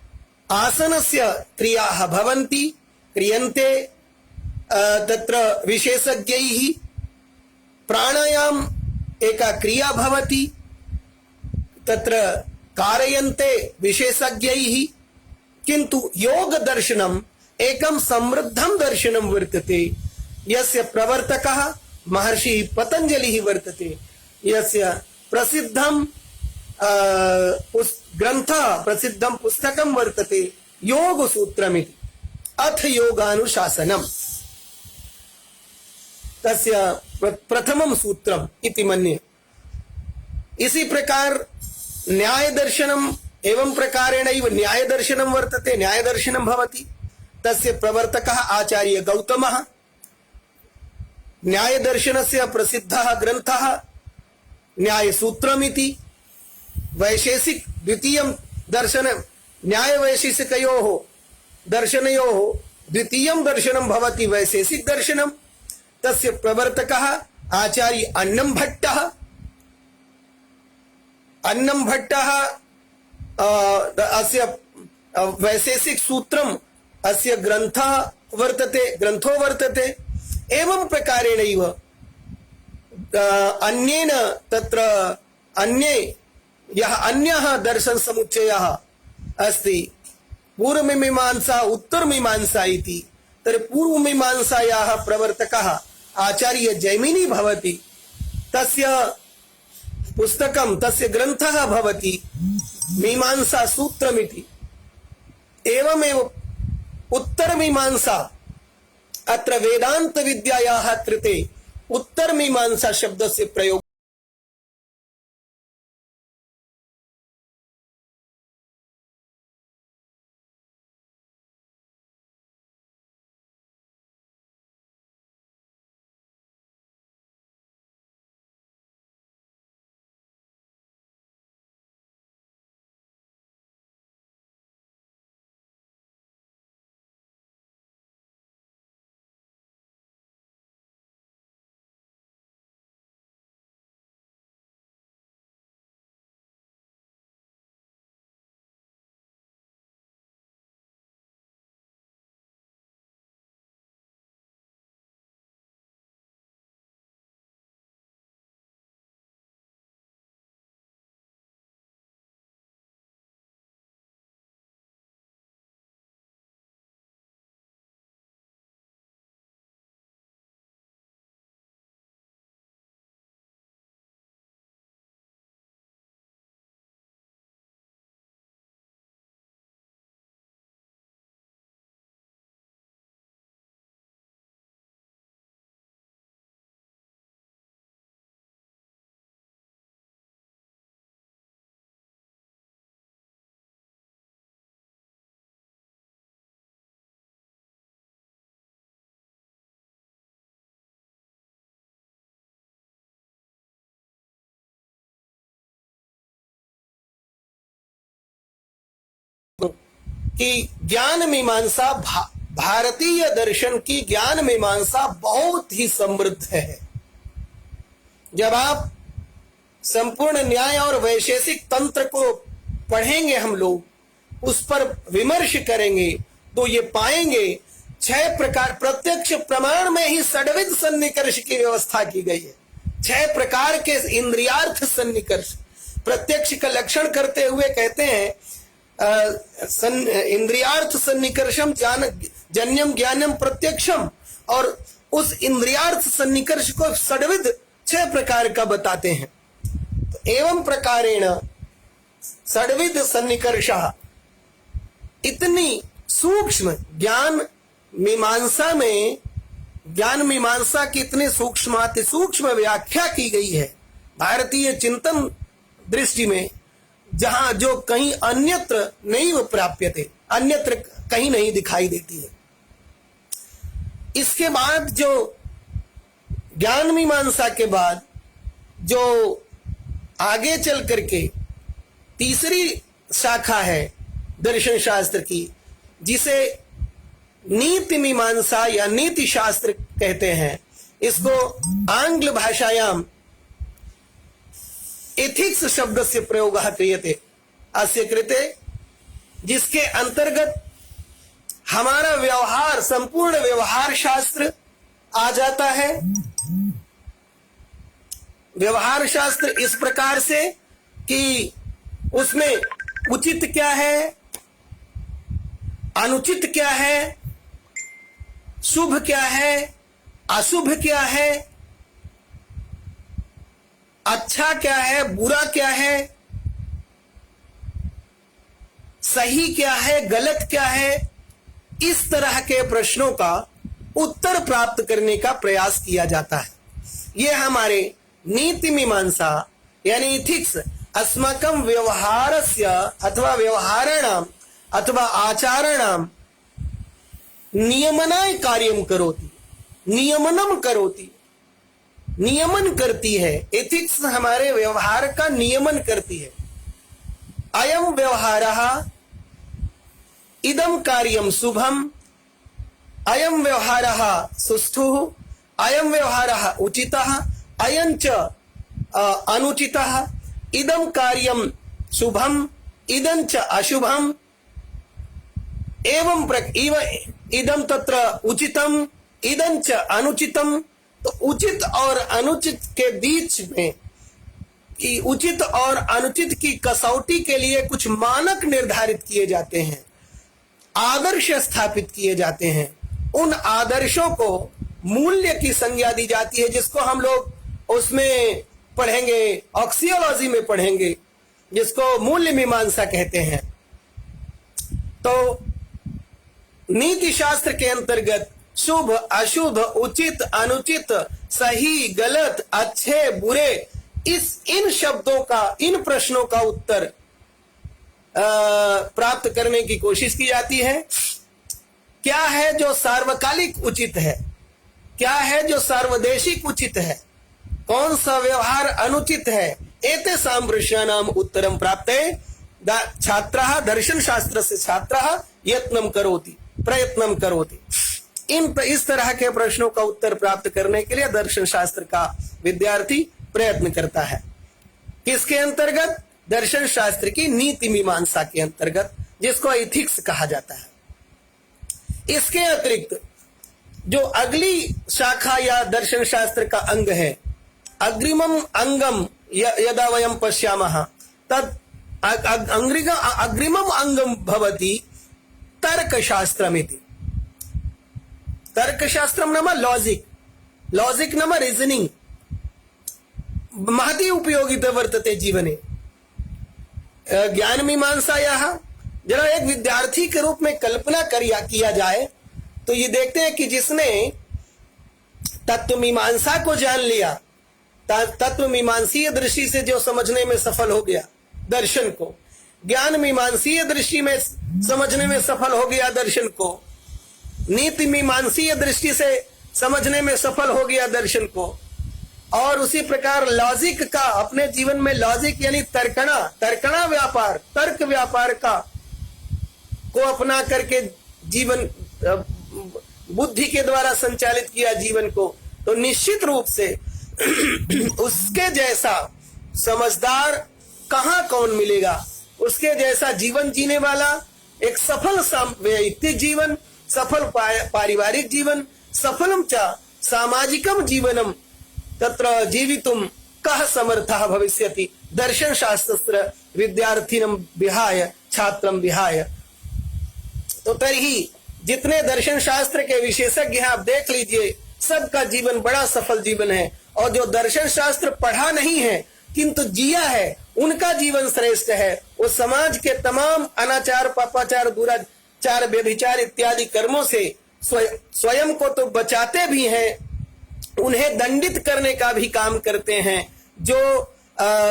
आसनस्य क्रियाः भवन्ति, क्रियन्ते तत्र विशेषज्ञैः। प्राणायाम एका क्रिया भवति, तत्र कारयन्ते विशेषज्ञैः। किन्तु योग दर्शनम एकं समृद्धं दर्शनं वर्तते, यस्य प्रवर्तकः महर्षि पतंजलिः वर्तते, यस्य प्रसिद्धं ग्रंथः, प्रसिद्धं पुस्तकं वर्तते योग सूत्रमिति। अथ योगानुशासनम् तस्य प्रथमं सूत्रम् इति मन्ये। इसी प्रकार न्याय दर्शनम् एवं प्रकारेणैव न्याय दर्शनं वर्तते, न्याय दर्शनं भवति। तस्य प्रवर्तकः आचार्य गौतमः। न्याय दर्शनस्य प्रसिद्धः ग्रन्थः न्याय सूत्रमिति। वैशेषिक द्वितीयं दर्शन, न्याय वैशेषिकयोः दर्शनयोः द्वितीयं दर्शनं भवति वैशेषिक दर्शनं। तस्य प्रवर्तकः आचार्य अन्नमभट्टः। अन्नमभट्टः अस्य वैशेषिक सूत्रम् अस्य ग्रंथो वर्तते। एवं प्रकारेणैव अन्येन तत्र अन्ये यः अन्यः दर्शन समुच्चयः अस्ति पूर्वमीमांसा उत्तरमीमांसा इति। तर्हि पूर्वमीमांसायाः प्रवर्तकः आचार्य जैमिनी भवति। तस्य पुस्तकं, तस्य ग्रन्थः भवति मीमांसा सूत्रमिति। एवमेव उत्तरमीमांसा, अत्र वेदांत विद्यायाः कृते उत्तरमीमांसा शब्दस्य प्रयोग कि ज्ञान मीमांसा भारतीय दर्शन की ज्ञान मीमांसा बहुत ही समृद्ध है। जब आप संपूर्ण न्याय और वैशेषिक तंत्र को पढ़ेंगे, हम लोग उस पर विमर्श करेंगे, तो ये पाएंगे 6 प्रकार, प्रत्यक्ष प्रमाण में ही षड्विध सन्निकर्ष की व्यवस्था की गई है। 6 प्रकार के इंद्रियार्थ सन्निकर्ष प्रत्यक्ष का लक्षण करते हुए कहते हैं इंद्रियार्थ सन्निकर्षम जन्यम ज्ञानम प्रत्यक्षम, और उस इंद्रियार्थ सन्निकर्ष को षड्विध 6 प्रकार का बताते हैं। तो एवं प्रकारेण षड्विध सन्निकर्षः, इतनी सूक्ष्म ज्ञान मीमांसा में, ज्ञान मीमांसा की इतनी सूक्ष्म अति सूक्ष्म व्याख्या की गई है भारतीय चिंतन दृष्टि में, जहां जो कहीं अन्यत्र नहीं प्राप्यते, अन्यत्र कहीं नहीं दिखाई देती है। इसके बाद जो ज्ञान मीमांसा के बाद जो आगे चल करके तीसरी शाखा है दर्शन शास्त्र की, जिसे नीति मीमांसा या नीति शास्त्र कहते हैं, इसको आंग्ल भाषायाम एथिक्स शब्द से प्रयोग क्रियते अस्य कृते, जिसके अंतर्गत हमारा व्यवहार, संपूर्ण व्यवहार शास्त्र आ जाता है। व्यवहार शास्त्र इस प्रकार से कि उसमें उचित क्या है, अनुचित क्या है, शुभ क्या है, अशुभ क्या है, अच्छा क्या है, बुरा क्या है, सही क्या है, गलत क्या है, इस तरह के प्रश्नों का उत्तर प्राप्त करने का प्रयास किया जाता है। यह हमारे नीति मीमांसा यानी इथिक्स अस्माकं व्यवहारस्य अथवा व्यवहाराणाम अथवा आचाराणाम नियमनाय कार्यम करोति, नियमनम करोति, नियमन करती है। एथिक्स हमारे व्यवहार का नियमन करती है। अयम व्यवहारः इदम कार्यम शुभम, अयम व्यवहारः सुष्ठुः, अयम व्यवहारः उचितः, अयं च अनुचितः, इदम कार्यम शुभम, इदं च अशुभम, एवं इदम तत्र उचितम, इदं च अनुचितम। तो उचित और अनुचित के बीच में, कि उचित और अनुचित की कसौटी के लिए कुछ मानक निर्धारित किए जाते हैं, आदर्श स्थापित किए जाते हैं। उन आदर्शों को मूल्य की संज्ञा दी जाती है, जिसको हम लोग उसमें पढ़ेंगे, ऑक्सियोलॉजी में पढ़ेंगे, जिसको मूल्य मीमांसा कहते हैं। तो नीति शास्त्र के अंतर्गत शुभ अशुभ, उचित अनुचित, सही गलत, अच्छे बुरे, इन शब्दों का, इन प्रश्नों का उत्तर प्राप्त करने की कोशिश की जाती है। क्या है जो सार्वकालिक उचित है, क्या है जो सार्वदेशिक उचित है, कौन सा व्यवहार अनुचित है, एतेषां प्रश्नानाम् उत्तरं प्राप्ते छात्रः दर्शन शास्त्र से छात्रः यत्नं करोति, प्रयत्नं करोति। इस तरह के प्रश्नों का उत्तर प्राप्त करने के लिए दर्शन शास्त्र का विद्यार्थी प्रयत्न करता है। किसके अंतर्गत? दर्शन शास्त्र की नीति मीमांसा के अंतर्गत, जिसको एथिक्स कहा जाता है। इसके अतिरिक्त जो अगली शाखा या दर्शन शास्त्र का अंग है, अग्रिमम अंगम यदा वयं पश्यामः तद अग्रिमम अंगम भवति तर्कशास्त्रमिति। तर्कशास्त्रम नाम लॉजिक, लॉजिक नाम रीजनिंग। महती उपयोगिता वर्तते जीवने। ज्ञान मीमांसायाः जरा एक विद्यार्थी के रूप में कल्पना किया जाए तो ये देखते हैं कि जिसने तत्व मीमांसा को जान लिया, तत्व मीमांसीय दृष्टि से जो समझने में सफल हो गया दर्शन को, ज्ञान मीमांसीय दृष्टि में समझने में सफल हो गया दर्शन को, नीति मीमांसीय दृष्टि से समझने में सफल हो गया दर्शन को, और उसी प्रकार लॉजिक का अपने जीवन में, लॉजिक यानी तर्कणा व्यापार, तर्क व्यापार का को अपना करके जीवन बुद्धि के द्वारा संचालित किया जीवन को, तो निश्चित रूप से उसके जैसा समझदार कहाँ कौन मिलेगा। उसके जैसा जीवन जीने वाला, एक सफल वैयक्तिक जीवन, सफल पारिवारिक जीवन, सफलम च सामाजिकम जीवनम तत्र जीवितुम कः समर्थः भविष्यति दर्शन शास्त्र विद्यार्थिनम विहाय छात्रम विहाय। तो तभी जितने दर्शन शास्त्र के विशेषज्ञ हैं आप देख लीजिए, सबका जीवन बड़ा सफल जीवन है। और जो दर्शन शास्त्र पढ़ा नहीं है किंतु जिया है, उनका जीवन श्रेष्ठ है। वो समाज के तमाम अनाचार, पापाचार, दुराचार, व्यभिचार इत्यादि कर्मों से स्वयं को तो बचाते भी हैं, उन्हें दंडित करने का भी काम करते हैं। जो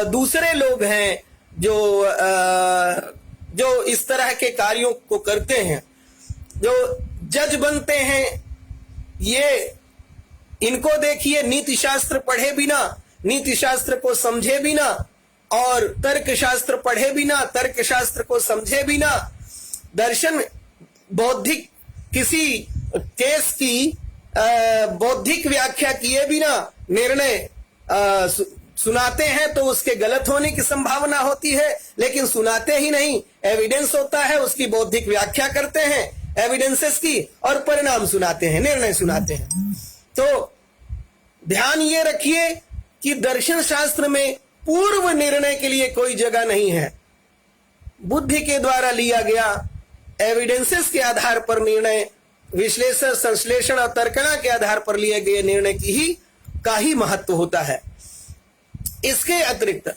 दूसरे लोग हैं जो इस तरह के कार्यों को करते हैं, जो जज बनते हैं, ये इनको देखिए नीति शास्त्र पढ़े बिना, नीति शास्त्र को समझे बिना और तर्क शास्त्र पढ़े बिना, तर्क शास्त्र को समझे बिना, दर्शन बौद्धिक किसी केस की बौद्धिक व्याख्या किए बिना निर्णय सुनाते हैं तो उसके गलत होने की संभावना होती है। लेकिन सुनाते ही नहीं, एविडेंस होता है, उसकी बौद्धिक व्याख्या करते हैं एविडेंसेस की और परिणाम सुनाते हैं, निर्णय सुनाते हैं। तो ध्यान ये रखिए कि दर्शन शास्त्र में पूर्व निर्णय के लिए कोई जगह नहीं है। बुद्धि के द्वारा लिया गया एविडेंसेस के आधार पर निर्णय, विश्लेषण, संश्लेषण और तर्कणा के आधार पर लिए गए निर्णय का ही महत्व होता है। इसके अतिरिक्त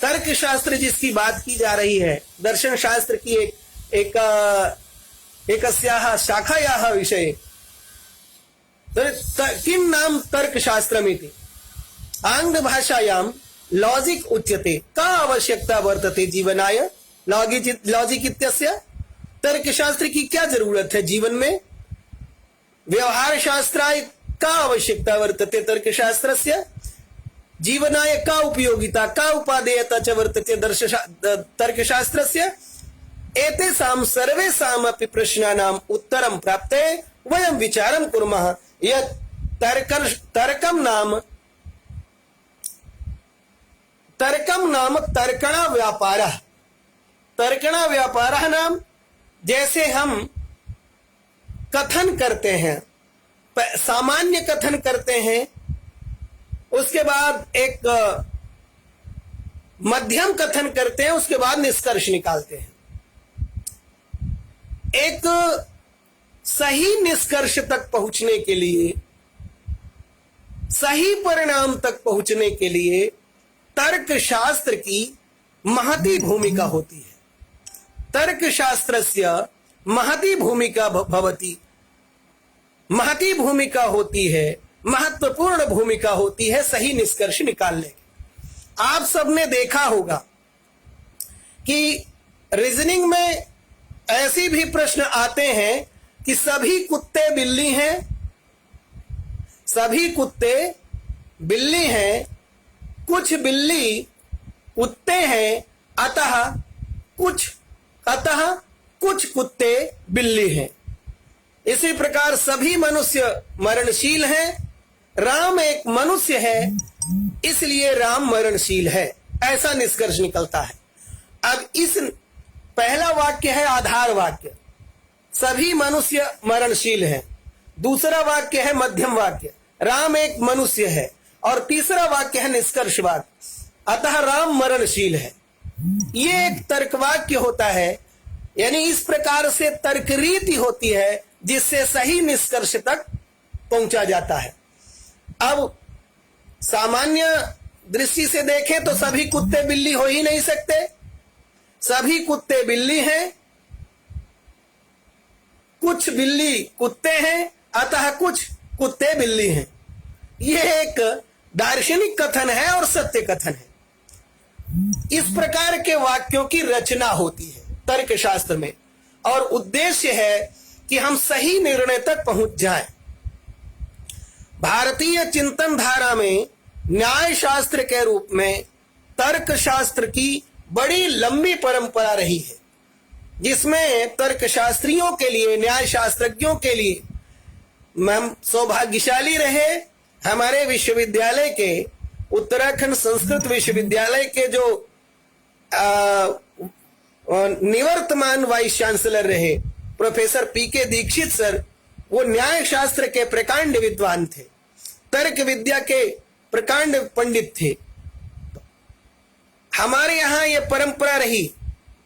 तर्क शास्त्र जिसकी बात की जा रही है, दर्शन शास्त्र की एक शाखायाः विषये किम नाम तर्क शास्त्रमिति आंग्ल भाषायां लॉजिक उच्यते। का आवश्यकता वर्तते जीवनाय लॉजिक इत्यस्य। तर्क शास्त्र की क्या जरूरत है जीवन में। व्यवहार शास्त्राय का आवश्यकता वर्तते तर्क शास्त्रस्य। जीवनाय का उपयोगिता, का उपादेयता च वर्तते तर्क शास्त्रस्य। एतेषां सर्वेषामपि प्रश्नानाम् उत्तरं प्राप्ते वयं विचारं कुर्मः यत् तर्कं नाम तर्कणा व्यापारः। तर्कणा व्यापारः नाम, जैसे हम कथन करते हैं, सामान्य कथन करते हैं, उसके बाद एक मध्यम कथन करते हैं, उसके बाद निष्कर्ष निकालते हैं। एक सही निष्कर्ष तक पहुंचने के लिए, सही परिणाम तक पहुंचने के लिए तर्क शास्त्र की महती भूमिका होती है। तर्क शास्त्रस्य महती भूमिका भवति, महती भूमिका होती है, महत्वपूर्ण भूमिका होती है सही निष्कर्ष निकालने की। आप सबने देखा होगा कि रीजनिंग में ऐसे भी प्रश्न आते हैं कि सभी कुत्ते बिल्ली हैं, सभी कुत्ते बिल्ली हैं, कुछ बिल्ली कुत्ते हैं, अतः कुछ कुत्ते बिल्ली हैं। इसी प्रकार सभी मनुष्य मरणशील हैं, राम एक मनुष्य है इसलिए राम मरणशील है, ऐसा निष्कर्ष निकलता है। अब इस पहला वाक्य है आधार वाक्य, सभी मनुष्य मरणशील हैं। दूसरा वाक्य है मध्यम वाक्य, राम एक मनुष्य है। और तीसरा वाक्य है निष्कर्ष वाक्य, अतः राम मरणशील है। ये एक तर्क वाक्य होता है, यानी इस प्रकार से तर्क रीति होती है जिससे सही निष्कर्ष तक पहुंचा जाता है। अब सामान्य दृष्टि से देखें तो सभी कुत्ते बिल्ली हो ही नहीं सकते। सभी कुत्ते बिल्ली हैं, कुछ बिल्ली कुत्ते हैं, अतः कुछ कुत्ते बिल्ली हैं। यह एक दार्शनिक कथन है और सत्य कथन है। इस प्रकार के वाक्यों की रचना होती है तर्कशास्त्र में, और उद्देश्य है कि हम सही निर्णय तक पहुंच जाएं। भारतीय चिंतन धारा में न्याय शास्त्र के रूप में तर्क शास्त्र की बड़ी लंबी परंपरा रही है। जिसमें तर्कशास्त्रियों के लिए, न्याय शास्त्रज्ञों के लिए हम सौभाग्यशाली रहे। हमारे विश्वविद्यालय के, उत्तराखंड संस्कृत विश्वविद्यालय के जो निवर्तमान वाइस चांसलर रहे प्रोफेसर पीके दीक्षित सर, वो न्याय शास्त्र के प्रकांड विद्वान थे, तर्क विद्या के प्रकांड पंडित थे। हमारे यहाँ ये परंपरा रही,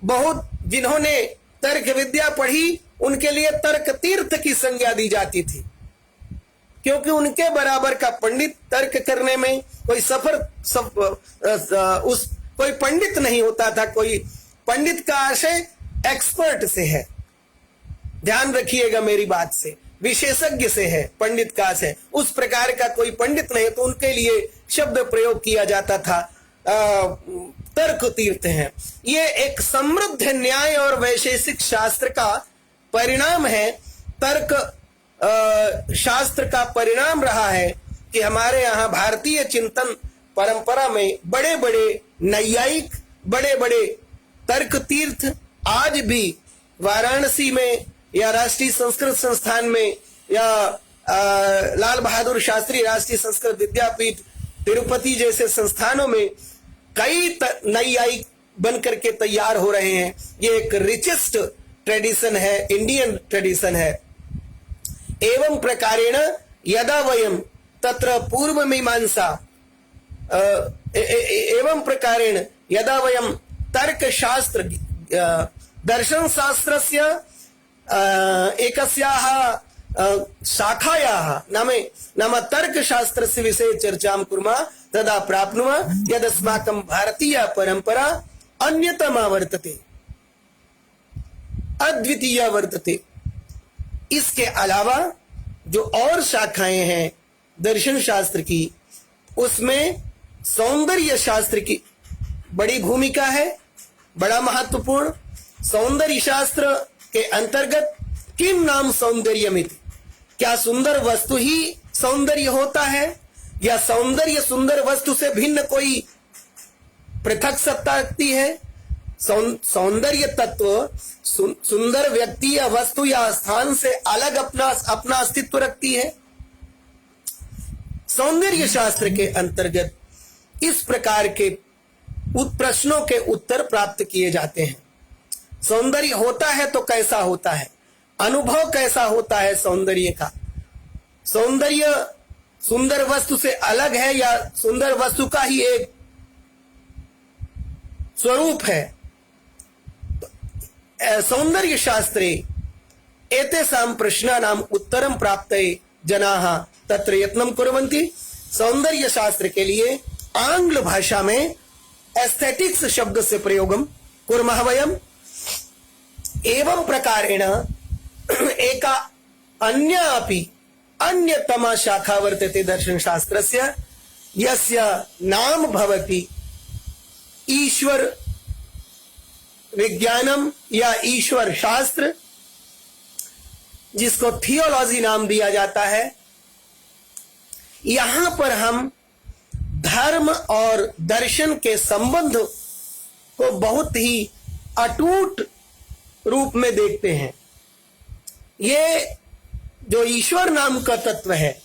बहुत जिन्होंने तर्क विद्या पढ़ी उनके लिए तर्क तीर्थ की संज्ञा दी जाती थी, क्योंकि उनके बराबर का पंडित तर्क करने में कोई कोई पंडित नहीं होता था। कोई पंडित का आशय एक्सपर्ट से है, ध्यान रखिएगा मेरी बात से, विशेषज्ञ से है पंडित का आशय। उस प्रकार का कोई पंडित नहीं, तो उनके लिए शब्द प्रयोग किया जाता था तर्क तीर्थ है। ये एक समृद्ध न्याय और वैशेषिक शास्त्र का परिणाम है। तर्क शास्त्र का परिणाम रहा है कि हमारे यहाँ भारतीय चिंतन परंपरा में बड़े बड़े नैयायिक, बड़े बड़े तर्क तीर्थ आज भी वाराणसी में या राष्ट्रीय संस्कृत संस्थान में या लाल बहादुर शास्त्री राष्ट्रीय संस्कृत विद्यापीठ तिरुपति जैसे संस्थानों में कई नैयायिक बन करके तैयार हो रहे हैं। ये एक रिचेस्ट ट्रेडिशन है, इंडियन ट्रेडिशन है। एवं प्रकारेण यदा वयम तत्र पूर्व मीमांसा एवं प्रकारेण यदा वयम तर्क शास्त्र दर्शन शास्त्रस्य एकस्याः शाखायाः नाम तर्क शास्त्रस्य विषये चर्चां कुर्मः तदा प्राप्नुमः यदस्माकं भारतीय परंपरा अन्यतमा वर्तते, अद्वितीय वर्तते। इसके अलावा जो और शाखाएं हैं दर्शन शास्त्र की, उसमें सौंदर्य शास्त्र की बड़ी भूमिका है, बड़ा महत्वपूर्ण। सौंदर्य शास्त्र के अंतर्गत किम नाम सौंदर्यमिति, क्या सुंदर वस्तु ही सौंदर्य होता है या सौंदर्य सुंदर वस्तु से भिन्न कोई पृथक सत्ता रखती है? सौंदर्य तत्व सुंदर व्यक्ति या वस्तु या स्थान से अलग अपना अस्तित्व रखती है। सौंदर्य शास्त्र के अंतर्गत इस प्रकार के प्रश्नों के उत्तर प्राप्त किए जाते हैं। सौंदर्य होता है तो कैसा होता है, अनुभव कैसा होता है सौंदर्य का, सौंदर्य सुंदर वस्तु से अलग है या सुंदर वस्तु का ही एक स्वरूप है। सौंदर्य शास्त्रे एतेषां प्रश्नानां उत्तरं प्राप्तये जनाः तत्र यत्नं कुर्वन्ति। सौंदर्य शास्त्र के लिए आंग्ल भाषा में एस्थेटिक्स शब्द से प्रयोगम कुर्मः वयम। एवं प्रकारेण एका अन्यतमा शाखा वर्तते दर्शन शास्त्रस्य, यस्य नाम भवति ईश्वर विज्ञानम या ईश्वर शास्त्र, जिसको थियोलॉजी नाम दिया जाता है। यहां पर हम धर्म और दर्शन के संबंध को बहुत ही अटूट रूप में देखते हैं। ये जो ईश्वर नाम का तत्व है,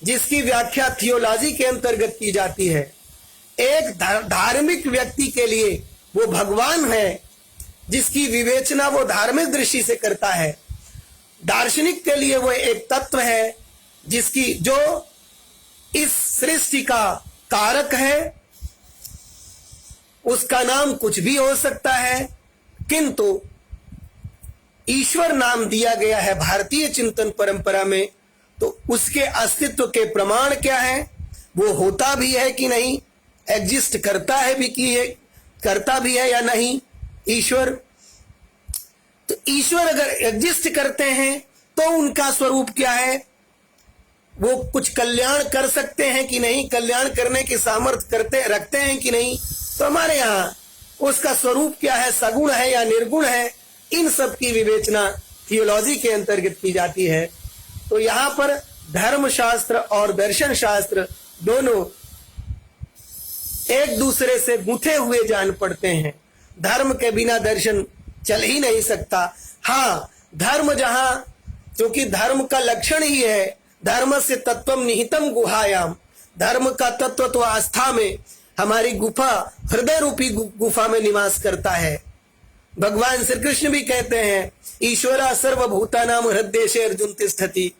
जिसकी व्याख्या थियोलॉजी के अंतर्गत की जाती है, एक धार्मिक व्यक्ति के लिए वो भगवान है जिसकी विवेचना वो धार्मिक दृष्टि से करता है। दार्शनिक के लिए वो एक तत्व है जिसकी जो इस सृष्टि का कारक है। उसका नाम कुछ भी हो सकता है, किंतु ईश्वर नाम दिया गया है भारतीय चिंतन परंपरा में, तो उसके अस्तित्व के प्रमाण क्या है, वो होता भी है कि नहीं, एग्जिस्ट करता है भी कि है, करता भी है या नहीं ईश्वर। तो ईश्वर अगर एग्जिस्ट करते हैं तो उनका स्वरूप क्या है, वो कुछ कल्याण कर सकते हैं कि नहीं, कल्याण करने की सामर्थ्य रखते हैं कि नहीं, तो हमारे यहाँ उसका स्वरूप क्या है, सगुण है या निर्गुण है, इन सब की विवेचना थियोलॉजी के अंतर्गत की जाती है। तो यहाँ पर धर्म शास्त्र और दर्शन शास्त्र दोनों एक दूसरे से गुंथे हुए जान पड़ते हैं। धर्म के बिना दर्शन चल ही नहीं सकता। हाँ, धर्म जहां, क्योंकि धर्म का लक्षण ही है धर्म से तत्वम निहितम गुहायाम, धर्म का तत्व तो आस्था में, हमारी गुफा, हृदय रूपी गुफा में निवास करता है। भगवान श्री कृष्ण भी कहते हैं ईश्वरा सर्वभूतानाम हृदयेषु अर्जुन तिष्ठति।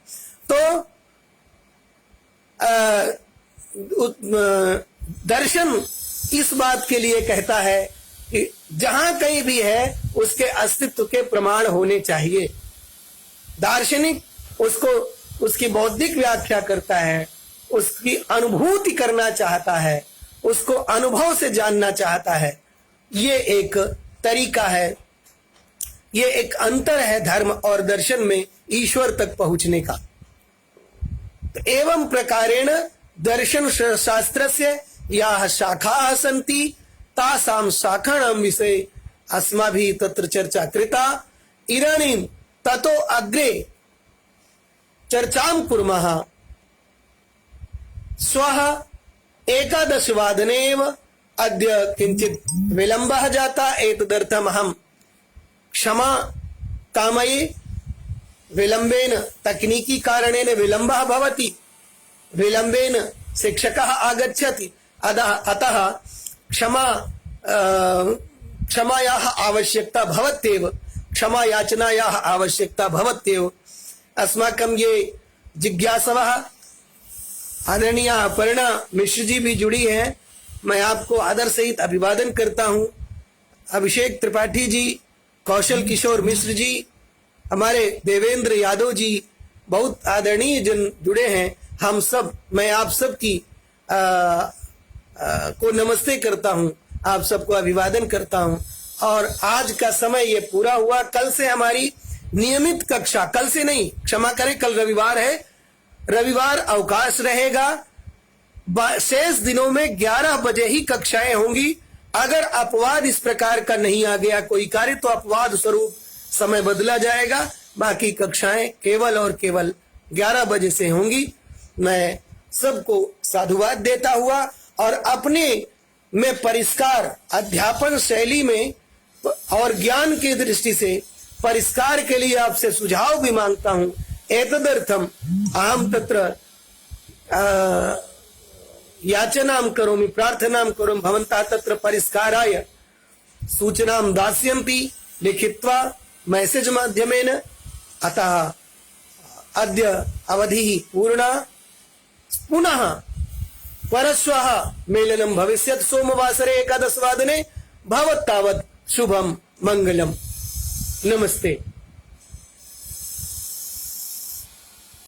तो दर्शन इस बात के लिए कहता है कि जहां कहीं भी है उसके अस्तित्व के प्रमाण होने चाहिए। दार्शनिक उसको, उसकी बौद्धिक व्याख्या करता है, उसकी अनुभूति करना चाहता है, उसको अनुभव से जानना चाहता है। ये एक तरीका है, ये एक अंतर है धर्म और दर्शन में ईश्वर तक पहुंचने का। तो एवं प्रकारेण दर्शन शास्त्रस्य याः शाखाः सन्ति तासां शाखाणां विषये अस्माभिः तत्र चर्चा कृता। इदानीं ततो अग्रे चर्चां कुर्मः। श्वः 11 वादने एव, अद्य किंचित विलंबः जाता, एतदर्थम् अहं क्षमा कामये। विलंबेन, तकनीकी कारणेन विलंबः भवति, विलंबेन शिक्षकः आगच्छति, अतः क्षमायाः आवश्यकता भवत्येव, क्षमा याचनायाः आवश्यकता भवत्येव। अस्माकं ये जिज्ञासवः आदरणीय अपर्णा मिश्र जी भी जुड़ी हैं, मैं आपको आदर सहित अभिवादन करता हूं। अभिषेक त्रिपाठी जी, कौशल किशोर मिश्र जी, हमारे देवेंद्र यादव जी, बहुत आदरणीय जन जुड़े हैं। हम सब, मैं आप सब की को नमस्ते करता हूं, आप सबको अभिवादन करता हूं। और आज का समय ये पूरा हुआ। कल से हमारी नियमित कक्षा, कल से नहीं, क्षमा करें, कल रविवार है, रविवार अवकाश रहेगा। शेष दिनों में 11 बजे ही कक्षाएं होंगी। अगर अपवाद इस प्रकार का नहीं आ गया कोई कार्य, तो अपवाद स्वरूप समय बदला जाएगा। बाकी कक्षाएं केवल और केवल 11 बजे से होंगी। मैं सबको साधुवाद देता हुआ और अपने में परिष्कार, अध्यापन शैली में और ज्ञान की दृष्टि से परिष्कार के लिए आपसे सुझाव भी मांगता हूं। एतदर्थम अहम तत्र याचनां करोमि, प्रार्थनां करोमि, भवन्तः तत्र परिष्काराय सूचनां दास्यन्ति लिखित्वा मैसेज माध्यमेन। अतः अद्य अवधिः पूर्णा। पुनः परश्वः मेलनं भविष्यत् सोमवासरे 11 वादने। भवत् तावत् शुभं मंगलम्। नमस्ते।